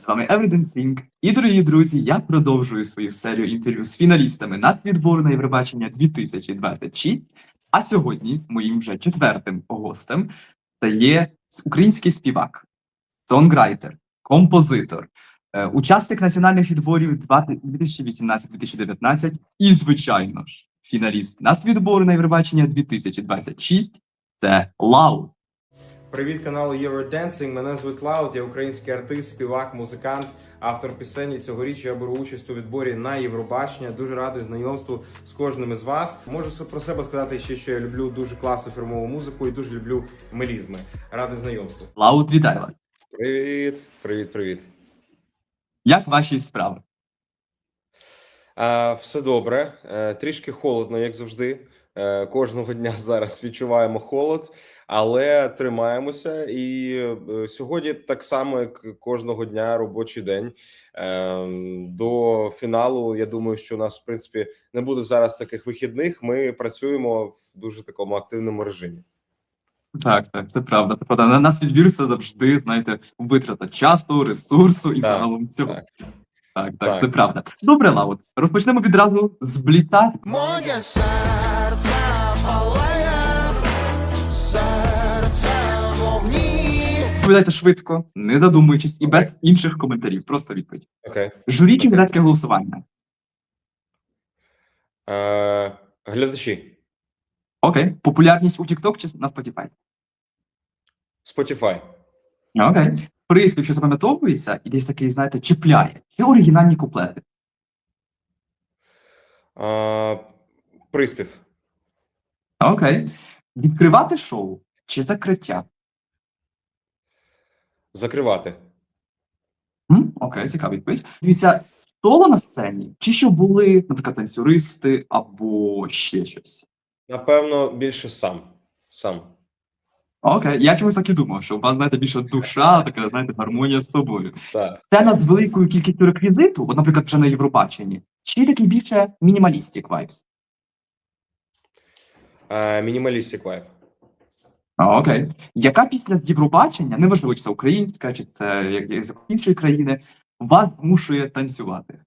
з вами Everything Sing. І, дорогі друзі, я продовжую свою серію інтерв'ю з фіналістами нацвідбору на Євробачення 2026. А сьогодні моїм вже четвертим гостем стає український співак, сонграйтер, композитор, учасник національних відборів 2018-2019 і, звичайно ж, фіналіст нацвідбору на Євробачення 2026 – це Лаут. Привіт каналу Eurodance. Мене звуть Лаут, я український артист, співак, музикант, автор пісень. Цьогоріч я беру участь у відборі на Євробачення. Дуже радий знайомству з кожним із вас. Можу про себе сказати ще, що я люблю дуже класну фірмову музику і дуже люблю мелізми. Радий знайомству. Лаут, вітаю вас. Привіт. Як ваші справи? Все добре. Трішки холодно, як завжди. Кожного дня зараз відчуваємо холод, але тримаємося. І сьогодні так само, як кожного дня, робочий день. До фіналу, я думаю, що у нас, в принципі, не буде зараз таких вихідних. Ми працюємо в дуже такому активному режимі. Так, це правда. Це правда. На нас відбір це завжди, знаєте, витрата часу, ресурсу і загалом цього. Так, це правда. Добре, Лаут, розпочнемо відразу з бліца. Моє серце палає, серце вогні. Відповідайте швидко, не задумуючись і без інших коментарів. Просто відповідь. Окей. Журі чи глядацьке голосування? Глядачі. Окей. Популярність у TikTok чи на Spotify? Spotify. Окей. Прислів, що запам'ятовується і десь такий, знаєте, чіпляє. Чи оригінальні куплети? Приспів. Окей. Відкривати шоу чи закриття? Закривати. Окей, цікава відповідь. Дивіться, соло на сцені, чи що були, наприклад, танцюристи або ще щось? Напевно, більше сам. Окей, я чомусь так і думав, що у вас, знаєте, більше душа, така, знаєте, гармонія з собою. Так. Це над великою кількістю реквізиту, от, наприклад, вже на Євробаченні, чи такий більше мінімалістик вайбс? Мінімалістик вайб. Окей. Яка пісня з Євробачення, неважливо, чи це українська, чи це як з іншої країни, вас змушує танцювати?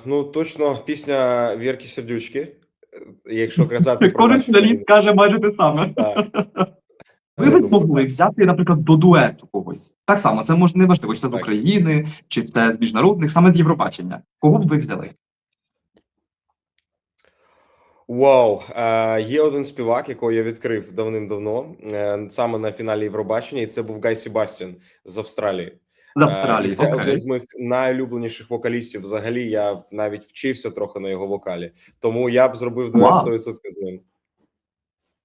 Ну, точно пісня Вірки Сердючки, якщо казати про Кожен нашу фіналіст країну. каже майже те саме. Так. Ви б могли взяти, наприклад, до дуету когось. Так само, це може не важливо, чи це з Так. України, чи це з міжнародних, саме з Євробачення. Кого б ви взяли? Вау! Є один співак, якого я відкрив давним-давно, саме на фіналі Євробачення, і це був Гай Себастьян з Австралії. З Австралії, Це окей. один з моїх найулюбленіших вокалістів. Взагалі, я навіть вчився трохи на його вокалі. Тому я б зробив дует Вау. 100% з ним.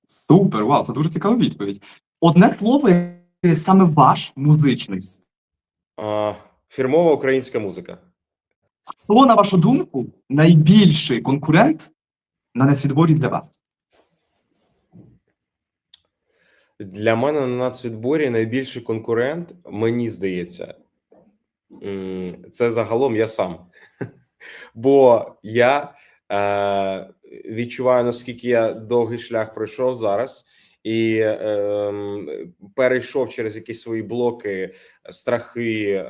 Супер, вау, це дуже цікава відповідь. Одне слово, яке саме ваш музичний стиль. Фірмова українська музика. Хто, на вашу думку, найбільший конкурент на нацвідборі для вас? Для мене на нацвідборі найбільший конкурент, мені здається, це загалом я сам. Бо я відчуваю, наскільки я довгий шлях пройшов зараз і перейшов через якісь свої блоки, страхи,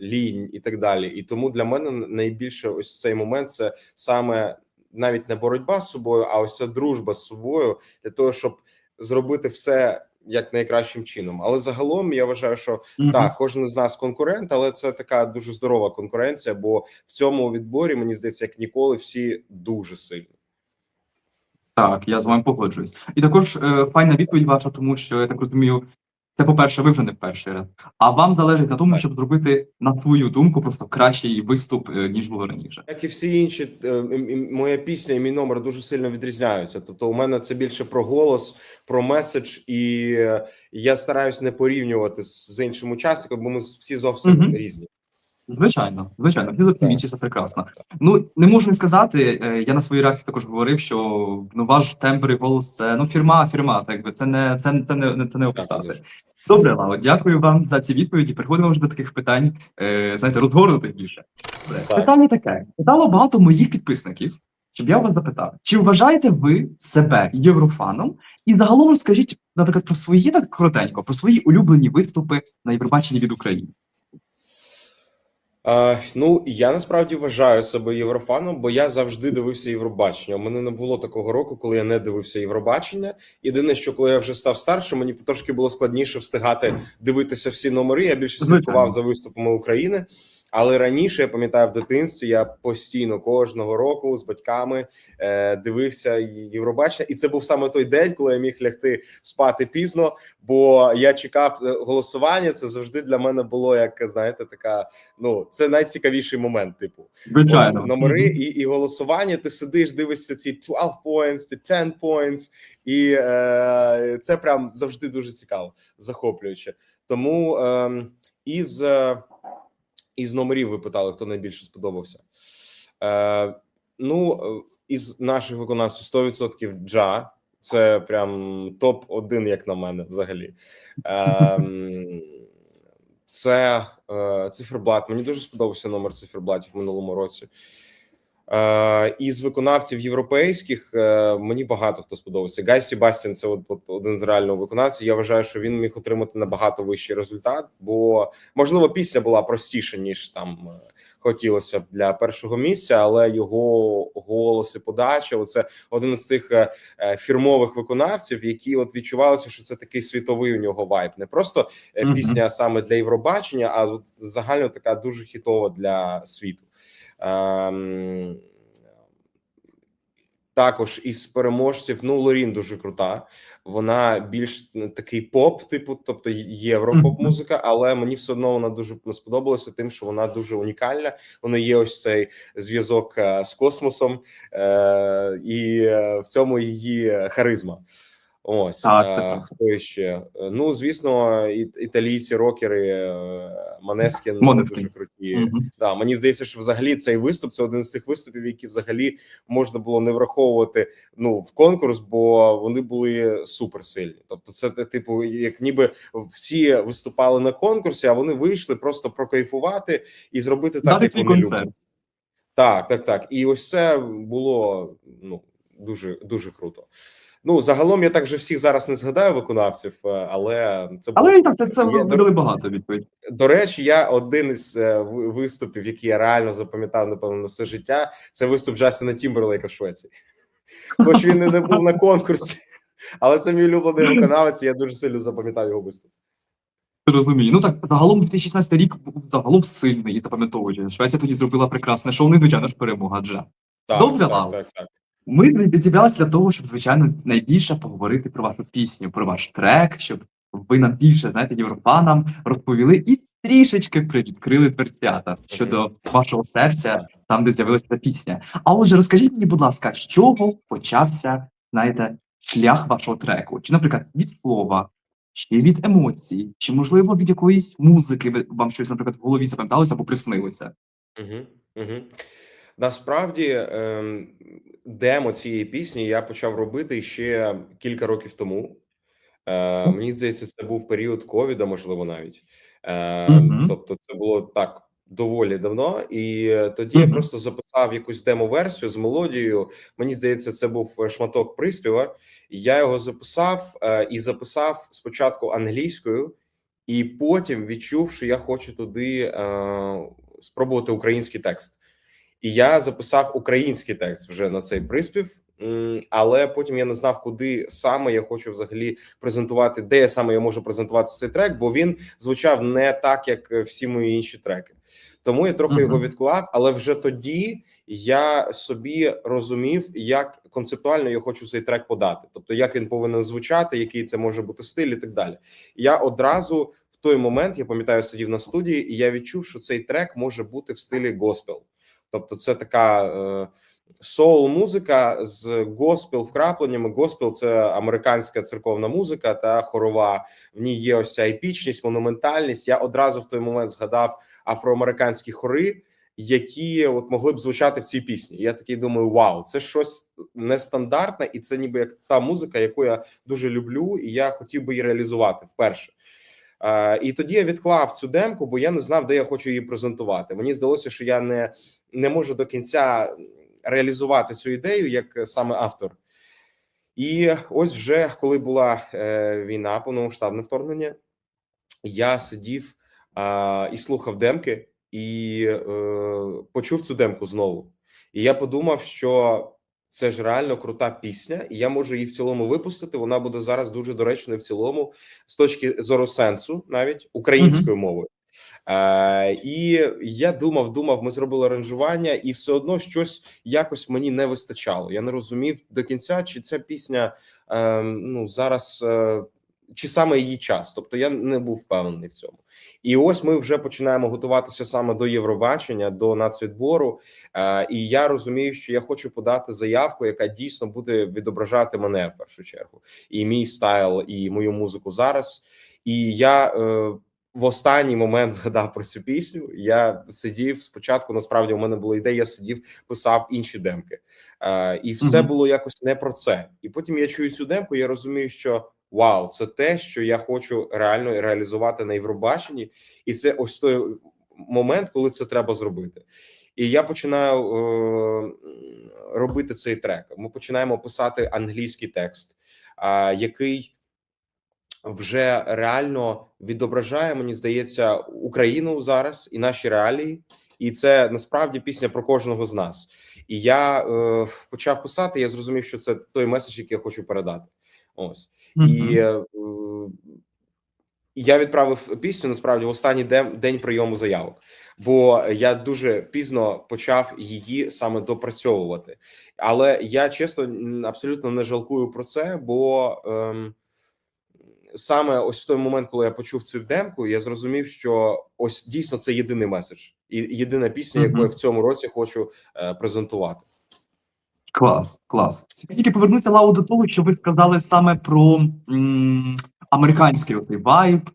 лінь і так далі. І тому для мене найбільше ось цей момент – це саме навіть не боротьба з собою, а ось ця дружба з собою для того, щоб зробити все як найкращим чином. Але загалом я вважаю, що так, кожен з нас конкурент, але це така дуже здорова конкуренція, бо в цьому відборі, мені здається, як ніколи, всі дуже сильні. Так, я з вами погоджуюсь. І також файна відповідь ваша, тому що, я так розумію, це, по-перше, ви вже не в перший раз. А вам залежить на тому, щоб зробити, на твою думку, просто кращий виступ, ніж було раніше. Як і всі інші, моя пісня і мій номер дуже сильно відрізняються. Тобто у мене це більше про голос, про меседж, і я стараюсь не порівнювати з іншим учасником, бо ми всі зовсім різні. Звичайно, всі зовсім інші, це прекрасно. Ну, не можу не сказати, я на своїй реакції також говорив, що ваш тембр і голос – це, фірма, це якби, це не описати. Добре, Лао, дякую вам за ці відповіді. Переходимо вже до таких питань, знаєте, розгорнутих більше. Питання таке. Питало багато моїх підписників, щоб я вас запитав, чи вважаєте ви себе єврофаном? І загалом розкажіть, наприклад, про свої, так коротенько, про свої улюблені виступи на Євробаченні від України. Ну, я насправді вважаю себе єврофаном, бо я завжди дивився Євробачення. У мене не було такого року, коли я не дивився Євробачення. Єдине, що коли я вже став старшим, мені трошки було складніше встигати дивитися всі номери. Я більше слідкував за виступами України. Але раніше, я пам'ятаю, в дитинстві я постійно кожного року з батьками дивився Євробачення. І це був саме той день, коли я міг лягти спати пізно, бо я чекав голосування. Це завжди для мене було, як, знаєте, така, ну, це найцікавіший момент, типу. Звичайно. Номери і голосування, ти сидиш, дивишся ці 12 points, ці 10 points, і це прям завжди дуже цікаво, захоплююче. Тому із номерів ви питали, хто найбільше сподобався. Ну, із наших виконавців 100% Джа. Це прям топ-1, як на мене, взагалі. Це Циферблат. Мені дуже сподобався номер Циферблатів в минулому році. Із виконавців європейських мені багато хто сподобався. Гай Себастьян – це от один з реального виконавців. Я вважаю, що він міг отримати набагато вищий результат, бо, можливо, пісня була простіша, ніж там хотілося б для першого місця, але його голос і подача – оце один з тих фірмових виконавців, які от відчувалося, що це такий світовий у нього вайб. Не просто пісня саме для Євробачення, а от загально така дуже хітова для світу. Також із переможців, ну, Лорін дуже крута. Вона більш такий поп, типу, тобто європоп-музика, але мені все одно вона дуже сподобалася тим, що вона дуже унікальна. У неї є ось цей зв'язок з космосом, і в цьому її харизма. Ось, хто ще? Ну, звісно, італійці, рокери, Манескін, вони дуже круті. Да, мені здається, що взагалі цей виступ – це один з тих виступів, які взагалі можна було не враховувати, ну, в конкурс, бо вони були суперсильні. Тобто це, типу, як ніби всі виступали на конкурсі, а вони вийшли просто прокайфувати і зробити так, як вони люблять. Так. І ось це було, ну, дуже, дуже круто. Ну, загалом я так вже всіх зараз не згадаю виконавців, але це було... Але так, це видали багато відповідь. До речі, я один із виступів, який я реально запам'ятав, напевно, на все життя, це виступ Джастіна Тімберлейка в Швеції. Хоч він і не був на конкурсі, але це мій улюблений виконавець, і я дуже сильно запам'ятав його виступ. Розумію. Ну так, загалом 2016 рік був загалом сильний і запам'ятовуючий. Швеція тоді зробила прекрасне шоу, не звичайно ж перемога Джа. Добре, Лав. Ми зібралися для того, щоб, звичайно, найбільше поговорити про вашу пісню, про ваш трек, щоб ви нам більше, знаєте, єврофанам розповіли і трішечки привідкрили дверцята щодо вашого серця, там, де з'явилася ця пісня. А отже, розкажіть мені, будь ласка, з чого почався, знаєте, шлях вашого треку? Чи, наприклад, від слова, чи від емоцій, чи, можливо, від якоїсь музики вам щось, наприклад, в голові запам'яталося або приснилося? Насправді, демо цієї пісні я почав робити ще кілька років тому. Мені здається, це був період ковіда, можливо, навіть. Тобто це було так доволі давно, і тоді я просто записав якусь демо-версію з мелодією. Мені здається, це був шматок приспіва. Я його записав спочатку англійською, і потім відчув, що я хочу туди спробувати український текст. І я записав український текст вже на цей приспів, але потім я не знав, куди саме я хочу взагалі презентувати, де саме я можу презентувати цей трек, бо він звучав не так, як всі мої інші треки. Тому я трохи його відклав, але вже тоді я собі розумів, як концептуально я хочу цей трек подати. Тобто, як він повинен звучати, який це може бути стиль і так далі. Я одразу в той момент, я пам'ятаю, сидів на студії, і я відчув, що цей трек може бути в стилі госпел. Тобто це така соул-музика з госпел вкрапленнями. Госпел – це американська церковна музика та хорова. В ній є ось ця епічність, монументальність. Я одразу в той момент згадав афроамериканські хори, які от могли б звучати в цій пісні. Я такий думаю, вау, це щось нестандартне, і це ніби як та музика, яку я дуже люблю, і я хотів би її реалізувати вперше. І тоді я відклав цю демку, бо я не знав, де я хочу її презентувати. Мені здалося, що я не можу до кінця реалізувати цю ідею як саме автор. І ось вже коли була війна, повномасштабне вторгнення, я сидів і слухав демки, і почув цю демку знову. І я подумав, що це ж реально крута пісня, і я можу її в цілому випустити. Вона буде зараз дуже доречною в цілому, з точки зору сенсу, навіть українською мовою. І я думав, ми зробили аранжування, і все одно щось якось мені не вистачало. Я не розумів до кінця, чи ця пісня зараз, чи саме її час. Тобто я не був впевнений в цьому. І ось ми вже починаємо готуватися саме до Євробачення, до нацвідбору. І я розумію, що я хочу подати заявку, яка дійсно буде відображати мене в першу чергу, і мій стайл, і мою музику зараз. І я в останній момент згадав про цю пісню. Я сидів спочатку, насправді у мене була ідея, я сидів, писав інші демки. І все було якось не про це. І потім я чую цю демку, я розумію, що вау, це те, що я хочу реально реалізувати на Євробаченні. І це ось той момент, коли це треба зробити. І я починаю робити цей трек. Ми починаємо писати англійський текст, який вже реально відображає, мені здається, Україну зараз і наші реалії. І це насправді пісня про кожного з нас. І я почав писати, я зрозумів, що це той меседж, який я хочу передати. Ось. І я відправив пісню, насправді, в останній день прийому заявок. Бо я дуже пізно почав її саме допрацьовувати. Але я, чесно, абсолютно не жалкую про це, бо саме ось в той момент, коли я почув цю демку, я зрозумів, що ось дійсно це єдиний меседж. І єдина пісня, яку я в цьому році хочу презентувати. Клас. Тільки повернуться, Лау, до того, що ви сказали саме про американський оцей вайб,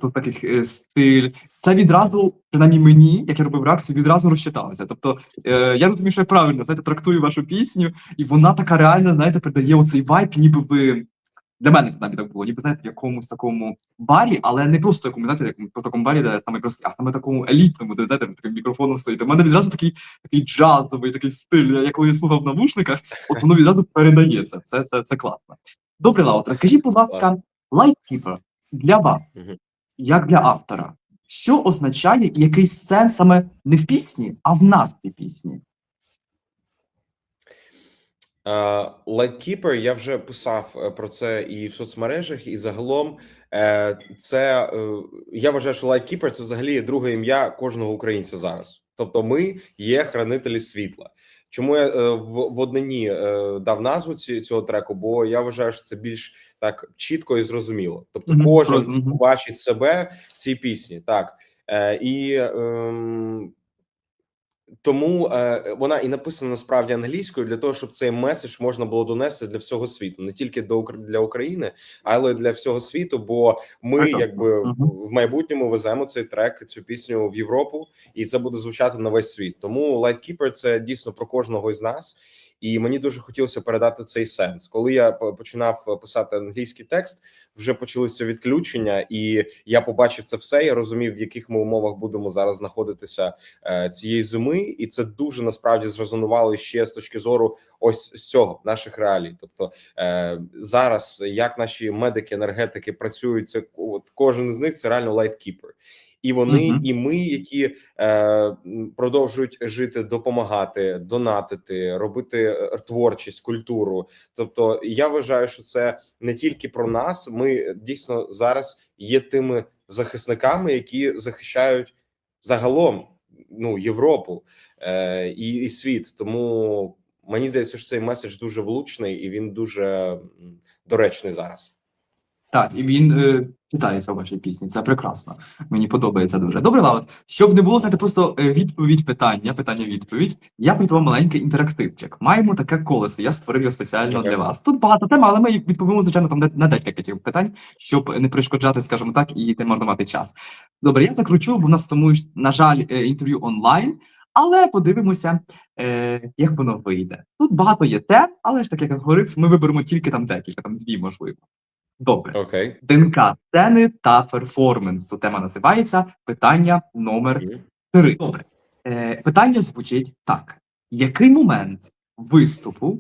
тут таких стиль. Це відразу, принаймні мені, як я робив реакцію, відразу розчиталося. Тобто, я розумію, що я правильно, знаєте, трактую вашу пісню, і вона така реально, знаєте, передає оцей вайб, ніби ви... Для мене навіть так було, ніби, знаєте, в якомусь такому барі, але не просто якомусь, знаєте, в такому барі, де саме простий, а саме такому елітному, де, знаєте, таким мікрофоном стоїть. У мене відразу такий джазовий, такий стиль, я коли слухав в навушниках, от воно відразу передається. Це класно. Добре, Лаутра, скажіть, будь ласка, Lightkeeper для вас, як для автора, що означає і який сенс саме не в пісні, а в назві пісні? Lightkeeper, я вже писав про це і в соцмережах, і загалом я вважаю, що Lightkeeper – це взагалі друге ім'я кожного українця зараз. Тобто ми є хранителі світла. Чому я в однині дав назву цього треку? Бо я вважаю, що це більш так чітко і зрозуміло. Тобто кожен побачить себе в цій пісні. Так. Тому вона і написана насправді англійською для того, щоб цей меседж можна було донести для всього світу, не тільки для України, але й для всього світу. Бо ми, якби в майбутньому веземо цей трек, цю пісню в Європу, і це буде звучати на весь світ. Тому Lightkeeper – це дійсно про кожного із нас. І мені дуже хотілося передати цей сенс. Коли я починав писати англійський текст, вже почалися відключення, і я побачив це все. Я розумів, в яких ми умовах будемо зараз знаходитися цієї зими, і це дуже насправді зрезонувало ще з точки зору ось з цього наших реалій. Тобто зараз як наші медики, енергетики працюють, це кожен з них це реально Lightkeeper. І вони, і ми, які продовжують жити, допомагати, донатити, робити творчість, культуру. Тобто я вважаю, що це не тільки про нас, ми дійсно зараз є тими захисниками, які захищають загалом Європу і світ. Тому мені здається, що цей меседж дуже влучний і він дуже доречний зараз. Так, і він читається у вашій пісні, це прекрасно. Мені подобається дуже. Добре, Лаут, щоб не було, знаєте, просто питання-відповідь, я придбав маленький інтерактивчик. Маємо таке колесо, я створив його спеціально для вас. Тут багато тем, але ми відповімо, звичайно, там на декілька питань, щоб не перешкоджати, скажімо так, і не марнувати час. Добре, я закручу, бо в нас тому, на жаль, інтерв'ю онлайн, але подивимося, як воно вийде. Тут багато є тем, але ж так, як я говорив, ми виберемо тільки там декілька, там дві, можливо. Добре. ДНК сцени та перформансу. Тема називається «Питання номер 3». Добре. Питання звучить так. який момент виступу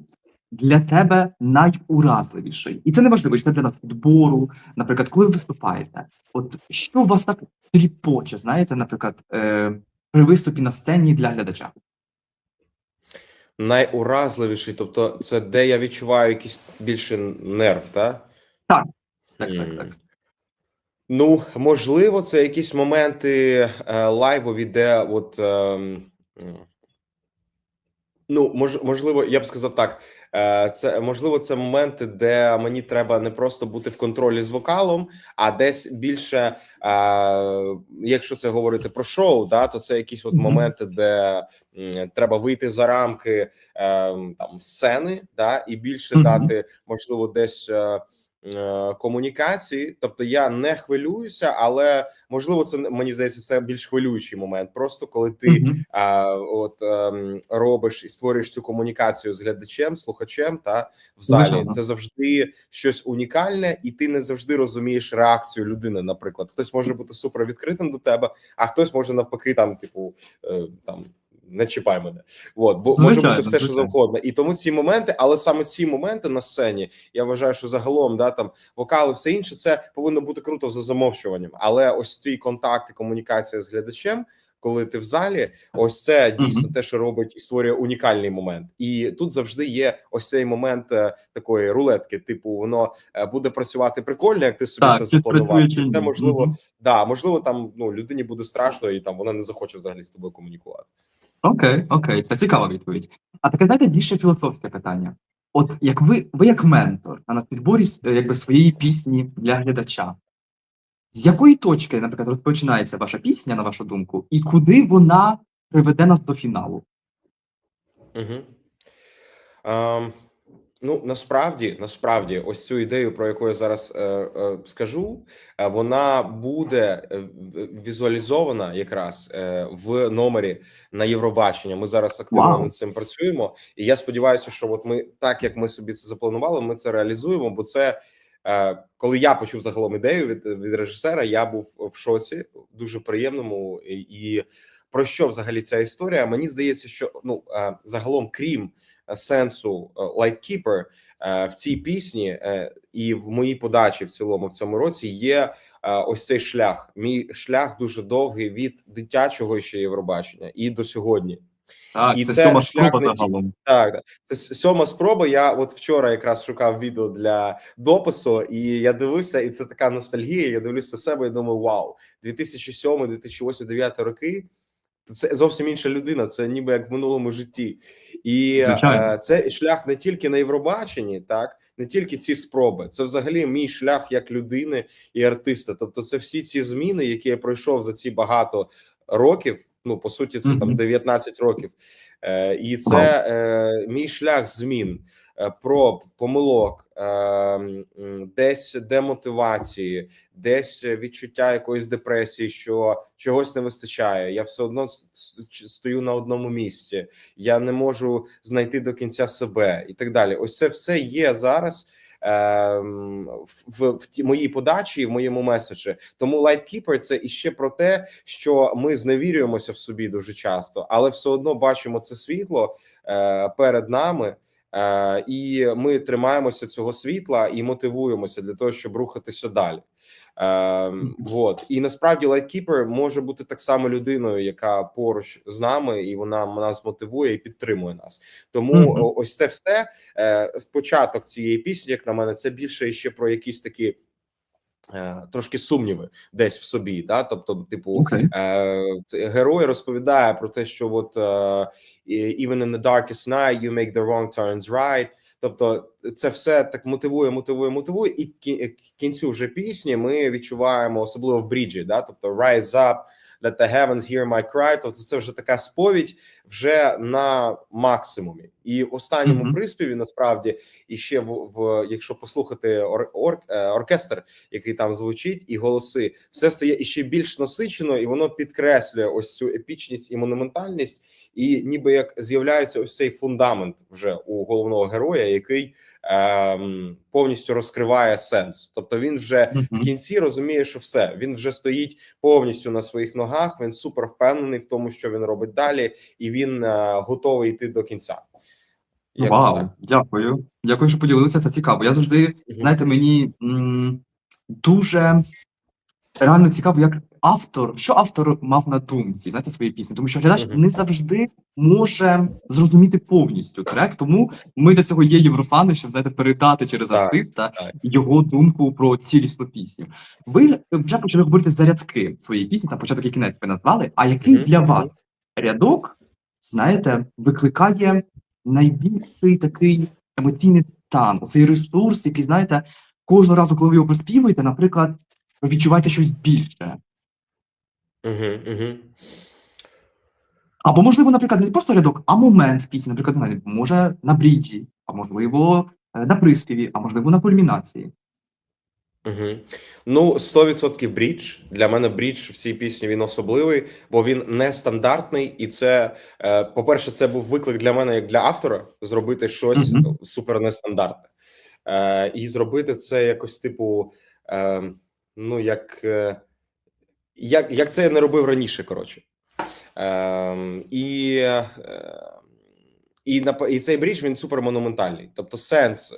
для тебе найуразливіший? І це неважливо, чи це для нас відбору, наприклад, коли ви виступаєте. От що у вас так тріпоче, знаєте, наприклад, при виступі на сцені для глядача? Найуразливіший, тобто це де я відчуваю якийсь більше нерв, так? Так, так. Ну, можливо, це якісь моменти лайвові, де от ну, можливо, я б сказав так. Це можливо, це моменти, де мені треба не просто бути в контролі з вокалом, а десь більше, якщо це говорити про шоу, да, то це якісь от моменти, де треба вийти за рамки там сцени, да, і більше дати, можливо, десь комунікації. Тобто я не хвилююся, але можливо, це мені здається, це більш хвилюючий момент. Просто коли ти робиш і створюєш цю комунікацію з глядачем, слухачем та в залі, це завжди щось унікальне, і ти не завжди розумієш реакцію людини. Наприклад, хтось може бути супер відкритим до тебе, а хтось може навпаки, там, типу, там. Не чіпай мене, от, бо може бути все, що завгодно, і тому ці моменти, але саме ці моменти на сцені, я вважаю, що загалом, да, там вокали, все інше, це повинно бути круто за замовчуванням. Але ось твій контакт і комунікація з глядачем, коли ти в залі, ось це дійсно те, що робить і створює унікальний момент. І тут завжди є ось цей момент такої рулетки. Типу, воно буде працювати прикольно, як ти собі це запланував. Це можливо, да, можливо, там людині буде страшно, і там вона не захоче взагалі з тобою комунікувати. Окей, це цікава відповідь. А таке, знаєте, більше філософське питання. От як ви як ментор на підборі якби своєї пісні для глядача, з якої точки, наприклад, розпочинається ваша пісня, на вашу думку, і куди вона приведе нас до фіналу? Ну, насправді, ось цю ідею, про яку я зараз скажу, вона буде візуалізована якраз в номері на Євробачення. Ми зараз активно над цим працюємо, і я сподіваюся, що от ми, так як ми собі це запланували, ми це реалізуємо, бо це, коли я почув загалом ідею від режисера, я був в шоці, дуже приємному, і про що взагалі ця історія? Мені здається, що загалом, крім сенсу Lightkeeper, в цій пісні і в моїй подачі в цілому в цьому році є ось цей шлях. Мій шлях дуже довгий від дитячого ще Євробачення і до сьогодні. Так, і це сьома спроба загалом. Так, це сьома спроба. Я от вчора якраз шукав відео для допису, і я дивився, і це така ностальгія. Я дивлюся себе і думаю, вау, 2007, 2008, 2009 роки. Це зовсім інша людина, це ніби як в минулому житті. І це шлях не тільки на Євробаченні, так, не тільки ці спроби, це взагалі мій шлях як людини і артиста. Тобто це всі ці зміни, які я пройшов за ці багато років, ну, по суті, це там 19 років. І це мій шлях змін, проб, помилок, десь демотивації, десь відчуття якоїсь депресії, що чогось не вистачає. Я все одно стою на одному місці, я не можу знайти до кінця себе і так далі. Ось це все є зараз в моїй подачі, в моєму меседжі. Тому Lightkeeper – це іще про те, що ми зневірюємося в собі дуже часто, але все одно бачимо це світло перед нами, і ми тримаємося цього світла і мотивуємося для того, щоб рухатися далі. Вот. І насправді Lightkeeper може бути так само людиною, яка поруч з нами, і вона нас мотивує і підтримує нас. Тому ось це все, початок цієї пісні, як на мене, це більше ще про якісь такі трошки сумніви десь в собі, да? Тобто, типу, герой розповідає про те, що от even in the darkest night you make the wrong turns right. Тобто це все так мотивує, і кінцю вже пісні ми відчуваємо, особливо в бріджі, да? Тобто rise up, let the heavens hear my cry, тобто це вже така сповідь вже на максимумі. І в останньому приспіві, насправді, і ще якщо послухати оркестр, який там звучить, і голоси, все стає іще більш насичено, і воно підкреслює ось цю епічність і монументальність, і ніби як з'являється ось цей фундамент вже у головного героя, який повністю розкриває сенс. Тобто він вже в кінці розуміє, що все, він вже стоїть повністю на своїх ногах, він супер впевнений в тому, що він робить далі, і він готовий йти до кінця. Якось Вау, так. дякую. Дякую, що поділилися. Це цікаво. Я завжди, Мгм. знаєте, мені дуже реально цікаво, як що автор мав на думці, знаєте, своєї пісні. Тому що глядач Мгм. не завжди може зрозуміти повністю трек. Тому ми для цього є єврофани, щоб, знаєте, передати через Так, артиста так. його думку про цілісну пісню. Ви вже почали говорити за рядки своєї пісні, там початок і кінець ви назвали. А який Мгм, для мгм. вас рядок, знаєте, викликає найбільший такий емоційний стан, оцей ресурс, який, знаєте, кожного разу, коли ви його проспівуєте, наприклад, ви відчуваєте щось більше. Мгм, мгм. Або, можливо, наприклад, не просто рядок, а момент в пісні, наприклад, може на бріджі, а можливо, на приспіві, а можливо, на кульмінації. Угу. Ну, 100% брідж. Для мене брідж в цій пісні він особливий, бо він нестандартний, і це, по-перше, це був виклик для мене, як для автора, зробити щось Мгм. супер нестандартне. І зробити це якось типу, ну, як це я не робив раніше, коротше. Ем, і, е, і цей брідж, він супер монументальний. Тобто сенс,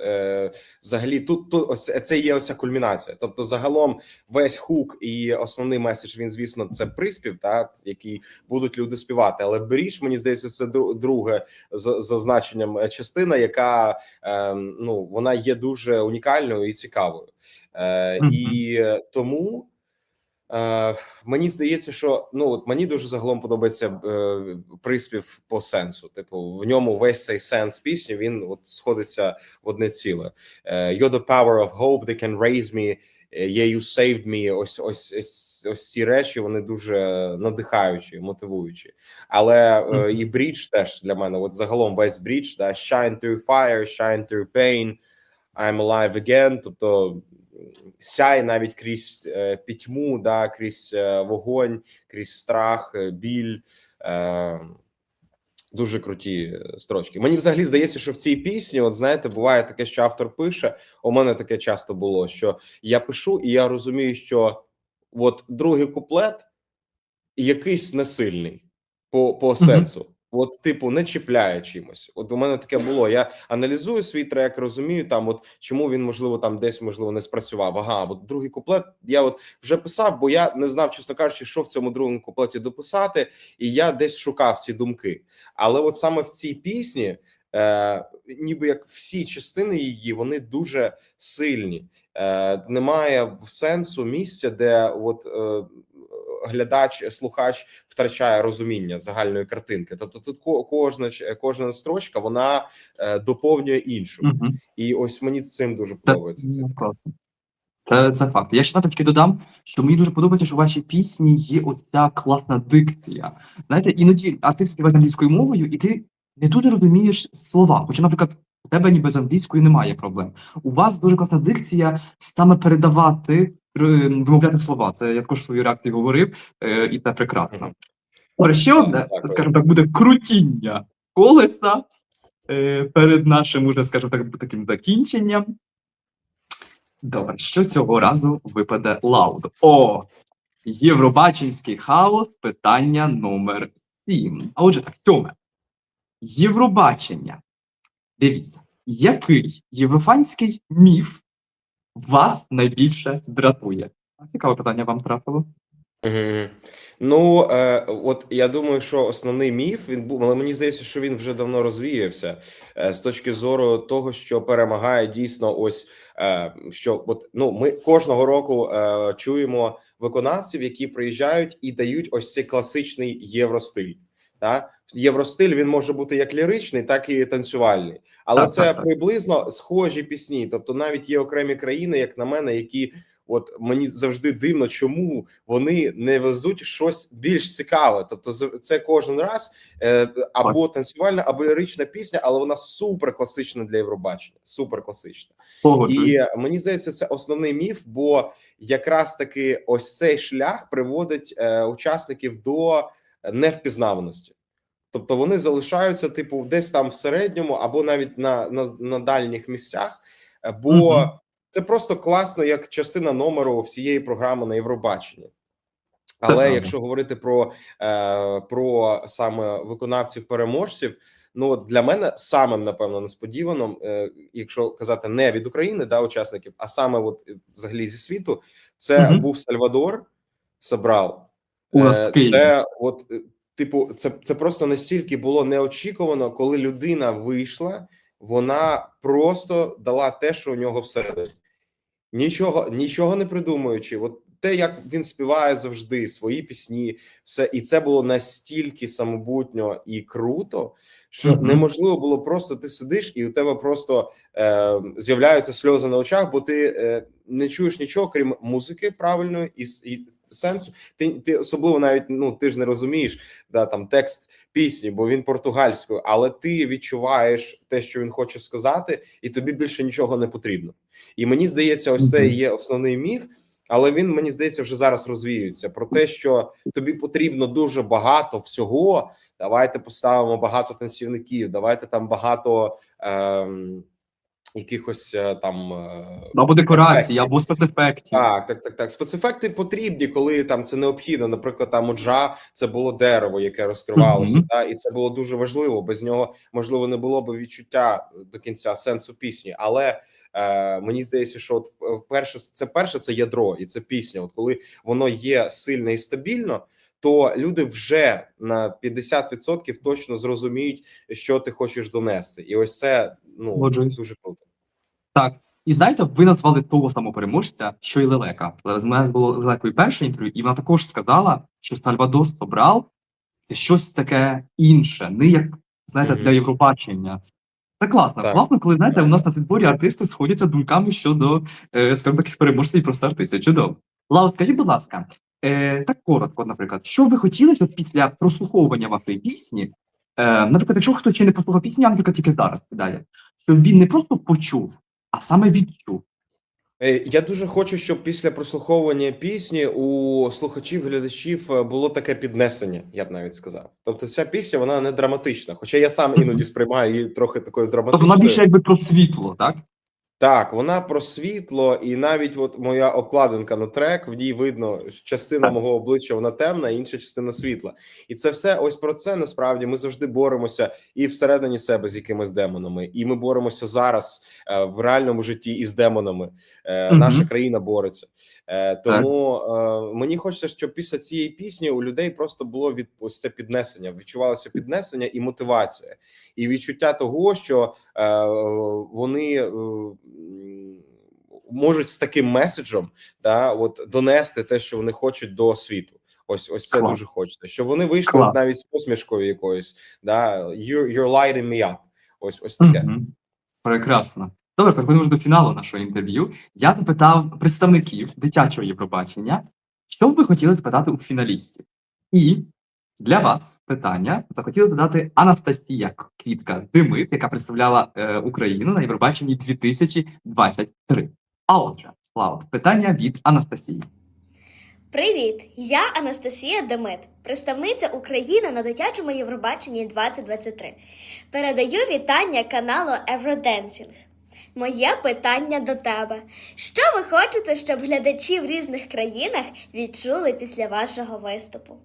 взагалі, тут це є оця кульмінація. Тобто, загалом, весь хук і основний меседж, він, звісно, це приспів, який будуть люди співати. Але брідж, мені здається, це друге за значенням частина, яка, ну, вона є дуже унікальною і цікавою. Мгм. І тому... Мені здається, що от мені дуже загалом подобається приспів по сенсу. Типу, в ньому весь цей сенс пісні він от сходиться в одне ціле. You're the power of hope, they can raise me, yeah, you saved me. Ось ці речі, вони дуже надихаючі, мотивуючі. Але і брідж теж для мене. От загалом весь брідж, shine through fire, shine through pain, I'm alive again. Тобто сяй навіть крізь пітьму, крізь вогонь, крізь страх, біль. Дуже круті строчки. Мені взагалі здається, що в цій пісні, от знаєте, буває таке, що автор пише, у мене таке часто було, що я пишу, і я розумію, що от другий куплет якийсь несильний по сенсу. От, типу, не чіпляє чимось. От у мене таке було. Я аналізую свій трек, розумію там, от чому він, можливо, там десь, можливо, не спрацював. Ага, от другий куплет я от вже писав, бо я не знав, чесно кажучи, що в цьому другому куплеті дописати, і я десь шукав ці думки. Але от саме в цій пісні, ніби як всі частини її, вони дуже сильні. Немає сенсу місця, де от глядач, слухач втрачає розуміння загальної картинки. Тобто тут кожна строчка, вона доповнює іншу. І ось мені з цим дуже подобається. Це факт. Я ще таки додам, що мені дуже подобається, що в вашій пісні є оця класна дикція. Знаєте, іноді ти співаєш англійською мовою, і ти не дуже розумієш слова. Хоча, наприклад, у тебе ніби з англійською немає проблем. У вас дуже класна дикція саме передавати, вимовляти слова. Це я також в своїй реакції говорив, і це прекрасно. Але ще одне, скажімо так, буде крутіння колеса перед нашим, уже, скажімо так, таким закінченням. Добре, що цього разу випаде лаудо? Євробаченський хаос, питання номер 7. А отже так, 7. Євробачення. Дивіться, який єврофанський міф вас найбільше дратує? Цікаве питання вам трапило. Ну, от я думаю, що основний міф, він був, але мені здається, що він вже давно розвіявся з точки зору того, що перемагає дійсно ось, що от, ну, ми кожного року чуємо виконавців, які приїжджають і дають ось цей класичний євростиль. Євростиль, він може бути як ліричний, так і танцювальний. Але це приблизно схожі пісні. Тобто навіть є окремі країни, як на мене, які... От мені завжди дивно, чому вони не везуть щось більш цікаве. Тобто, це кожен раз або танцювальна, або лірична пісня, але вона супер класична для Євробачення. Супер класична. І мені здається, це основний міф, бо якраз таки ось цей шлях приводить учасників до невпізнаваності. Тобто вони залишаються, типу, десь там в середньому або навіть на дальніх місцях, бо Мгм. це просто класно як частина номеру всієї програми на Євробаченні. Це Але правда. якщо говорити про саме виконавців-переможців, ну от для мене самим напевно несподіваним, якщо казати не від України, да, учасників, а саме от взагалі зі світу, це Мгм. був Сальвадор Собрал. У нас в Києві. Це от типу, це просто настільки було неочікувано, коли людина вийшла, вона просто дала те, що у нього всередині. Нічого не придумуючи, от те, як він співає завжди свої пісні, все, і це було настільки самобутньо і круто, що Мгм. неможливо було просто ти сидиш, і у тебе просто з'являються сльози на очах, бо ти не чуєш нічого, крім музики правильної і сенсу. Ти особливо навіть ти ж не розумієш там текст пісні, бо він португальською, але ти відчуваєш те, що він хоче сказати, і тобі більше нічого не потрібно. І мені здається, ось це і Мгм. є основний міф, але він, мені здається, вже зараз розвіюється про те, що тобі потрібно дуже багато всього. Давайте поставимо багато танцівників, давайте там багато якихось Або декорації, ефектів. або спецефектів. Так. Спецефекти потрібні, коли там це необхідно. Наприклад, там у Джа це було дерево, яке розкривалося, Мгм. і це було дуже важливо. Без нього можливо не було б відчуття до кінця сенсу пісні. Але мені здається, що от перше це ядро, і це пісня. От коли воно є сильне і стабільно, то люди вже на 50% точно зрозуміють, що ти хочеш донести, і ось це Погоджуюсь. дуже круто. Так. І знаєте, ви назвали того самого переможця, що й Лелека. З мене було з Лелекою перше інтерв'ю, і вона також сказала, що Сальвадор Собрал – це щось таке інше, не як, знаєте, для Євробачення. Це класно. Так. Класно, коли, знаєте, у нас на відборі артисти сходяться думками щодо, скажімо, таких переможців і просто артистів. Чудово. Лао, скажіть, будь ласка, так коротко, наприклад, що ви хотіли, щоб після прослуховування вашої пісні, наприклад, якщо хтось ще не послухав пісні, а, наприклад, тільки зараз сідає, щоб він не просто почув, а саме відчув. Я дуже хочу, щоб після прослуховування пісні у слухачів, глядачів було таке піднесення, я б навіть сказав. Тобто ця пісня, вона не драматична, хоча я сам іноді сприймаю її трохи такою Тобто вона драматичною. більше якби про світло, так? Так, вона про світло, і навіть от моя обкладинка на трек, в ній видно, що частина Так. мого обличчя вона темна, інша частина світла. І це все ось про це насправді ми завжди боремося і всередині себе з якимись демонами, і ми боремося зараз в реальному житті із демонами. Наша Мгм. країна бореться. Тому мені хочеться, щоб після цієї пісні у людей просто було ось це піднесення, відчувалося піднесення і мотивація, і відчуття того, що вони можуть з таким меседжем от донести те, що вони хочуть до світу. Ось це Клас. дуже хочеться, щоб вони вийшли Клас. навіть з посмішкою якоюсь. You're lighting me up. Ось таке. Мгм. Прекрасно. Добре, переходимо вже до фіналу нашого інтерв'ю. Я запитав представників дитячого Євробачення, що б ви хотіли спитати у фіналістів. І для вас питання захотіла задати Анастасія Квітка Демит, яка представляла Україну на Євробаченні 2023. А отже, Слава, питання від Анастасії. Привіт! Я Анастасія Демит, представниця України на дитячому Євробаченні 2023. Передаю вітання каналу Евроденсінг. Моє питання до тебе. Що ви хочете, щоб глядачі в різних країнах відчули після вашого виступу?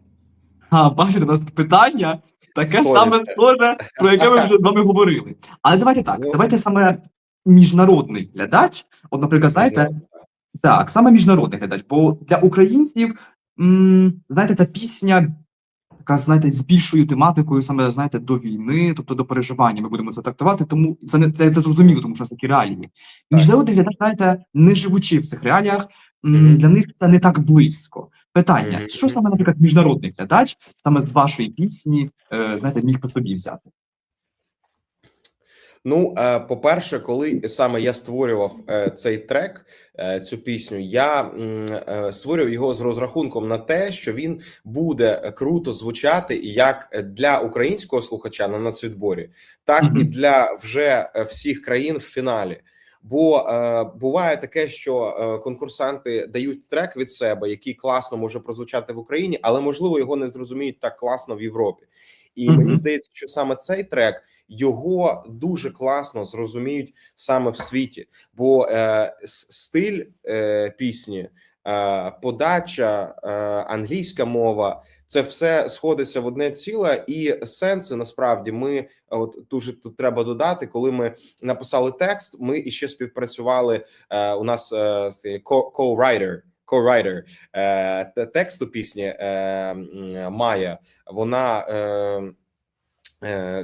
Бачите, у нас тут питання таке Сходиться. саме схоже, про яке ми вже з вами говорили. Але давайте так, Ну. давайте саме міжнародний глядач. От, наприклад, знаєте, так, саме міжнародний глядач, бо для українців, знаєте, ця пісня, така, знаєте, з більшою тематикою, саме, знаєте, до війни, тобто до переживання ми будемо це трактувати, тому це зрозуміло, тому що це такі реалії. Міжнародний глядач, знаєте, не живучи в цих реаліях, для них це не так близько. Питання, що саме, наприклад, міжнародний глядач, саме з вашої пісні, знаєте, міг по собі взяти? Ну, по-перше, коли саме я створював цей трек, цю пісню, я створював його з розрахунком на те, що він буде круто звучати як для українського слухача на нацвідборі, так і для вже всіх країн в фіналі. Бо буває таке, що конкурсанти дають трек від себе, який класно може прозвучати в Україні, але, можливо, його не зрозуміють так класно в Європі. І мені здається, що саме цей трек його дуже класно зрозуміють саме в світі, бо стиль пісні, подача, англійська мова. Це все сходиться в одне ціле, і сенси насправді ми от дуже тут треба додати. Коли ми написали текст, ми іще співпрацювали. У нас co-writer тексту пісні Майя. Вона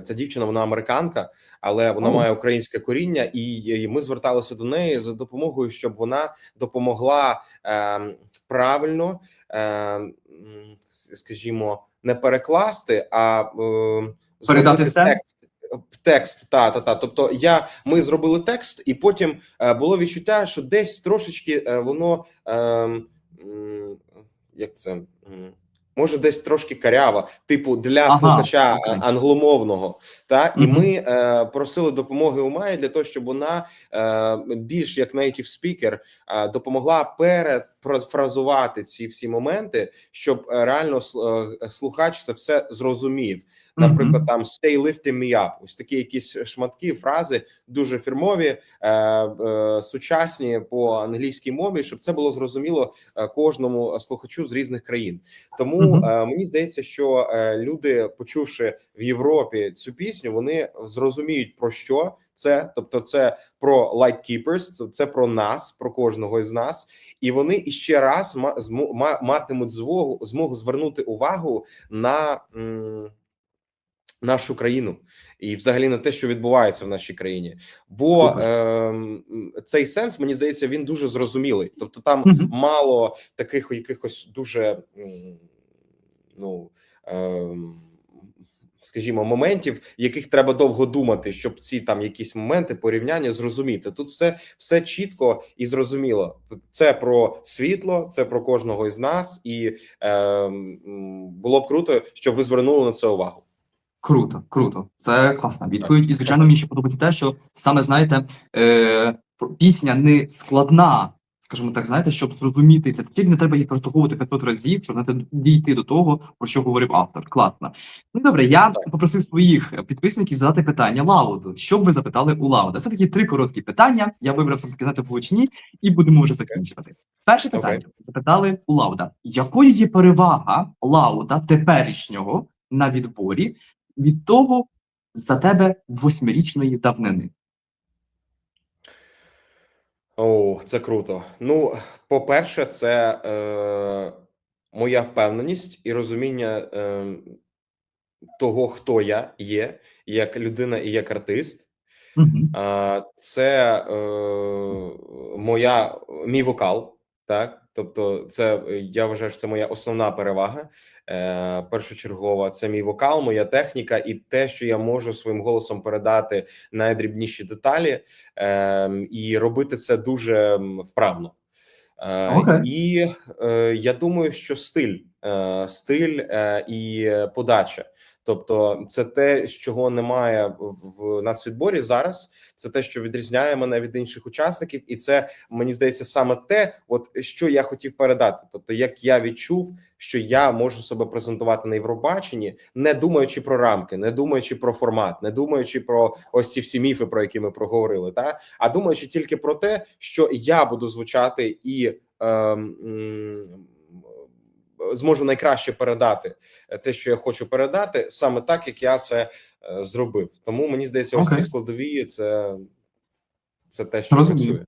ця дівчина, вона американка, але вона має українське коріння, і ми зверталися до неї за допомогою, щоб вона допомогла правильно, скажімо, не перекласти, а Передати зробити текст. Тобто ми зробили текст, і потім було відчуття, що десь трошечки воно як це. Може, десь трошки карява, типу для слухача англомовного, і ми просили допомоги у Майї для того, щоб вона більш як native speaker допомогла перефразувати ці всі моменти, щоб реально слухач це все зрозумів. Наприклад, там «stay lifting me up», ось такі якісь шматки, фрази, дуже фірмові, сучасні по англійській мові, щоб це було зрозуміло кожному слухачу з різних країн. Тому мені здається, що люди, почувши в Європі цю пісню, вони зрозуміють, про що це. Тобто це про Lightkeepers, це про нас, про кожного із нас. І вони іще раз матимуть змогу звернути увагу на нашу країну і взагалі на те, що відбувається в нашій країні. Бо цей сенс, мені здається, він дуже зрозумілий. Тобто там мало таких якихось дуже, скажімо, моментів, яких треба довго думати, щоб ці там якісь моменти порівняння зрозуміти. Тут все чітко і зрозуміло. Це про світло, це про кожного із нас, і було б круто, щоб ви звернули на це увагу. Круто. Це класна відповідь. І, звичайно, мені ще подобається те, що саме, знаєте, пісня не складна, скажімо так, знаєте, щоб зрозуміти глядачів, не треба їх прослуховувати 500 разів, щоб, знаєте, дійти до того, про що говорив автор. Класно. Ну, добре, я попросив своїх підписників задати питання Лауду. Що б ви запитали у Лауда? Це такі 3 короткі питання. Я вибрав все-таки, знаєте, влучні, і будемо вже закінчувати. Перше питання. Запитали у Лауда. Якою є перевага Лауда теперішнього на відборі від того за тебе 8-річної давнини? О, це круто. Ну, по-перше, це моя впевненість і розуміння того, хто я є, як людина і як артист. Це мій вокал, так? Тобто, я вважаю, що це моя основна перевага. Першочергова, це мій вокал, моя техніка і те, що я можу своїм голосом передати найдрібніші деталі, і робити це дуже вправно. І я думаю, що стиль і подача. Тобто це те, чого немає в нацвідборі зараз, це те, що відрізняє мене від інших учасників, і це, мені здається, саме те, що я хотів передати. Тобто, як я відчув, що я можу себе презентувати на Євробаченні, не думаючи про рамки, не думаючи про формат, не думаючи про ось ці всі міфи, про які ми проговорили, а думаючи тільки про те, що я буду звучати і зможу найкраще передати те, що я хочу передати, саме так, як я це зробив. Тому, мені здається, ось ці складові – це те, що працює.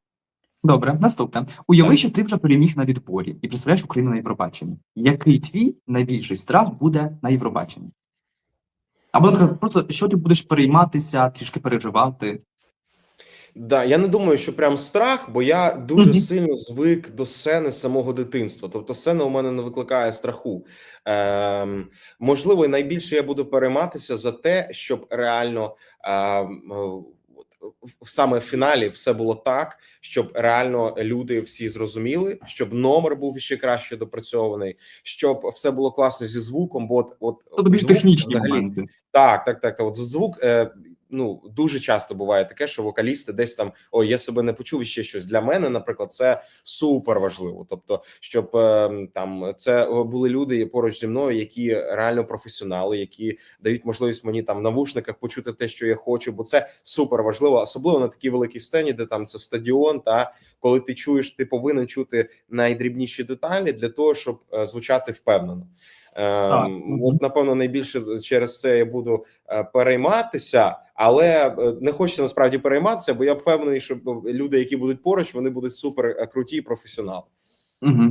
Добре, наступне. Уяви, що ти вже переміг на відборі і представляєш Україну на Євробаченні. Який твій найбільший страх буде на Євробаченні? Або, наприклад, просто що ти будеш перейматися, трішки переживати? Да, я не думаю, що прям страх, бо я дуже сильно звик до сцени з самого дитинства. Тобто сцена у мене не викликає страху. Можливо, найбільше я буду перейматися за те, щоб реально саме в фіналі все було так, щоб реально люди всі зрозуміли, щоб номер був ще краще допрацьований, щоб все було класно зі звуком, бо Тобто більш технічні моменти. Так. От звук, ну, дуже часто буває таке, що вокалісти десь там, ой, я себе не почув і ще щось. Для мене, наприклад, це супер важливо. Тобто, щоб там це були люди поруч зі мною, які реально професіонали, які дають можливість мені там в навушниках почути те, що я хочу, бо це супер важливо, особливо на такій великій сцені, де там це стадіон, та коли ти чуєш, ти повинен чути найдрібніші деталі для того, щоб звучати впевнено. От, напевно, найбільше через це я буду перейматися, але не хочеться насправді перейматися, бо я впевнений, що люди, які будуть поруч, вони будуть супер круті і професіонали.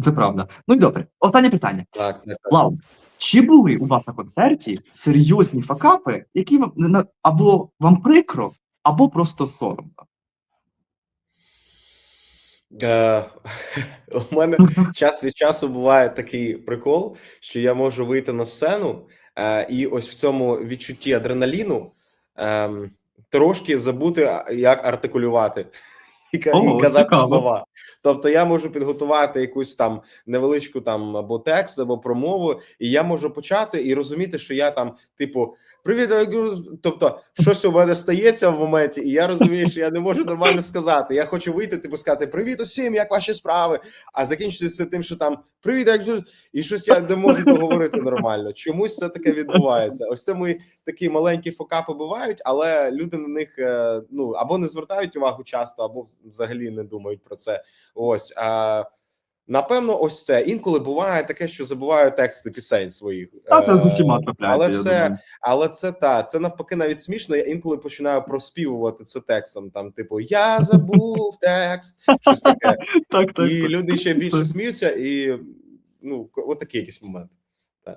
Це правда. Ну і добре, останнє питання. Так. Лау, чи були у вас на концерті серйозні факапи, які вам або вам прикро, або просто соромно? У мене час від часу буває такий прикол, що я можу вийти на сцену і ось в цьому відчутті адреналіну трошки забути, як артикулювати і казати цікаво. слова. Тобто я можу підготувати якусь там невеличку там або текст, або промову, і я можу почати і розуміти, що я там, типу, привіт, тобто щось у мене стається в моменті, і я розумію, що я не можу нормально сказати. Я хочу вийти, типу, сказати привіт усім, як ваші справи, а закінчується тим, що там привіт, і щось я не можу договорити нормально. Чомусь це таке відбувається. Ось це мої такі маленькі фокапи бувають, але люди на них ну або не звертають увагу часто, або взагалі не думають про це. Ось напевно, ось це інколи буває таке, що забуваю тексти пісень своїх. Так, з усіма трапляється, але це навпаки навіть смішно. Я інколи починаю проспівувати це текстом. Там, типу, я забув текст, щось таке. І люди ще більше сміються, і ну, отакі якісь моменти.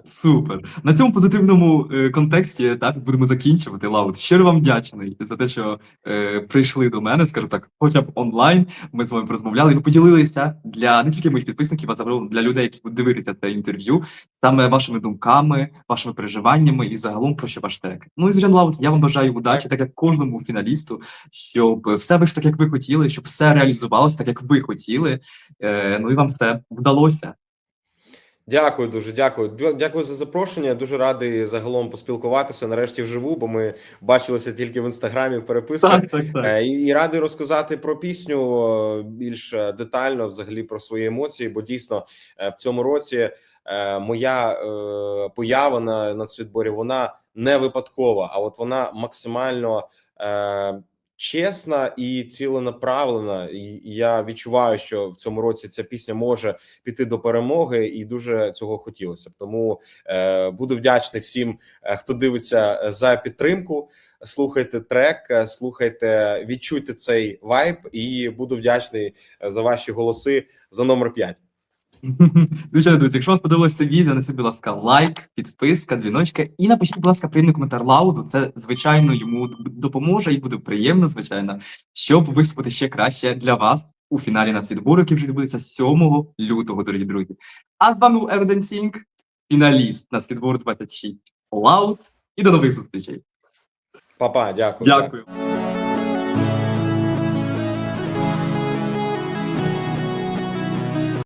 Супер. На цьому позитивному контексті так будемо закінчувати. Лаут, щиро вам вдячний за те, що прийшли до мене, скажу так, хоча б онлайн. Ми з вами порозмовляли. Ви поділилися для не тільки моїх підписників, а загалом для людей, які будуть дивитися це інтерв'ю, саме вашими думками, вашими переживаннями і загалом про що ваш трек. Ну і звичайно, Лаут, я вам бажаю удачі, так як кожному фіналісту, щоб все вийшло так, як ви хотіли, щоб все реалізувалося так, як ви хотіли. Ну і вам все вдалося. Дякую дуже, дякую за запрошення. Дуже радий загалом поспілкуватися нарешті вживу, бо ми бачилися тільки в інстаграмі, в переписках. Так. І радий розказати про пісню більш детально, взагалі про свої емоції, бо дійсно в цьому році моя поява на нацвідборі, вона не випадкова, а от вона максимально чесна і ціленаправлена, і я відчуваю, що в цьому році ця пісня може піти до перемоги, і дуже цього хотілося б. Тому буду вдячний всім, хто дивиться, за підтримку. Слухайте трек, слухайте, відчуйте цей вайб, і буду вдячний за ваші голоси за номер 5. Звичайно, друзі, якщо вам сподобалося це відео, несіть, будь ласка, лайк, підписка, дзвіночка і напишіть, будь ласка, приємний коментар Лауду. Це, звичайно, йому допоможе і буде приємно, звичайно, щоб виступити ще краще для вас у фіналі нацвідбору, який вже відбудеться 7 лютого, дорогі друзі. А з вами був Еведенсінг, фіналіст нацвідбору 26 Лауд, і до нових зустрічей. Па-па, дякую. Дякую.